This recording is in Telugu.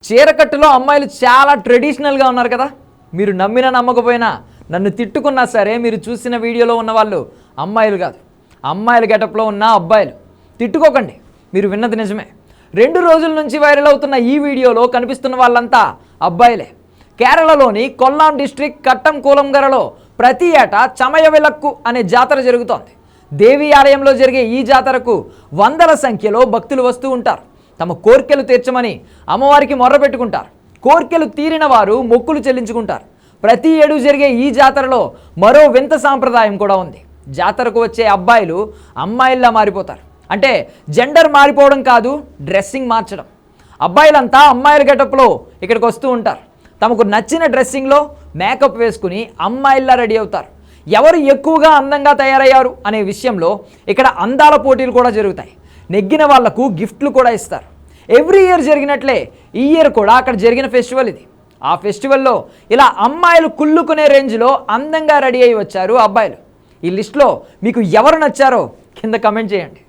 చీరకట్టులో అమ్మాయిలు చాలా ట్రెడిషనల్గా ఉన్నారు కదా. మీరు నమ్మినా నమ్మకపోయినా, నన్ను తిట్టుకున్నా సరే మీరు చూసిన వీడియోలో ఉన్న వాళ్ళు అమ్మాయిలు కాదు, అమ్మాయిల గెటప్లో ఉన్న అబ్బాయిలు. తిట్టుకోకండి, మీరు విన్నది నిజమే. 2 రోజుల నుంచి వైరల్ అవుతున్న ఈ వీడియోలో కనిపిస్తున్న వాళ్ళంతా అబ్బాయిలే. కేరళలోని కొల్లాం డిస్ట్రిక్ట్ కట్టంకూలంగరలో ప్రతి ఏటా చమయవిలక్కు అనే జాతర జరుగుతోంది. దేవి ఆలయంలో జరిగే ఈ జాతరకు వందల సంఖ్యలో భక్తులు వస్తూ ఉంటారు. తమ కోర్కెలు తీర్చమని అమ్మవారికి మొర్ర పెట్టుకుంటారు. కోర్కెలు తీరిన వారు మొక్కులు చెల్లించుకుంటారు. ప్రతి ఏడు జరిగే ఈ జాతరలో మరో వింత సాంప్రదాయం కూడా ఉంది. జాతరకు వచ్చే అబ్బాయిలు అమ్మాయిల్లా మారిపోతారు. అంటే జెండర్ మారిపోవడం కాదు, డ్రెస్సింగ్ మార్చడం. అబ్బాయిలంతా అమ్మాయిల గెటప్లో ఇక్కడికి వస్తూ ఉంటారు. తమకు నచ్చిన డ్రెస్సింగ్లో మేకప్ వేసుకుని అమ్మాయిల్లా రెడీ అవుతారు. ఎవరు ఎక్కువగా అందంగా తయారయ్యారు అనే విషయంలో ఇక్కడ అందాల పోటీలు కూడా జరుగుతాయి. నెగ్గిన వాళ్లకు గిఫ్ట్లు కూడా ఇస్తారు. ఎవ్రీ ఇయర్ జరిగినట్లే ఈ ఇయర్ కూడా అక్కడ జరిగిన ఫెస్టివల్ ఇది. ఆ ఫెస్టివల్లో ఇలా అమ్మాయిలు కుళ్ళుకునే రేంజ్లో అందంగా రెడీ అయ్యి వచ్చారు అబ్బాయిలు. ఈ లిస్టులో మీకు ఎవరు నచ్చారో కింద కమెంట్ చేయండి.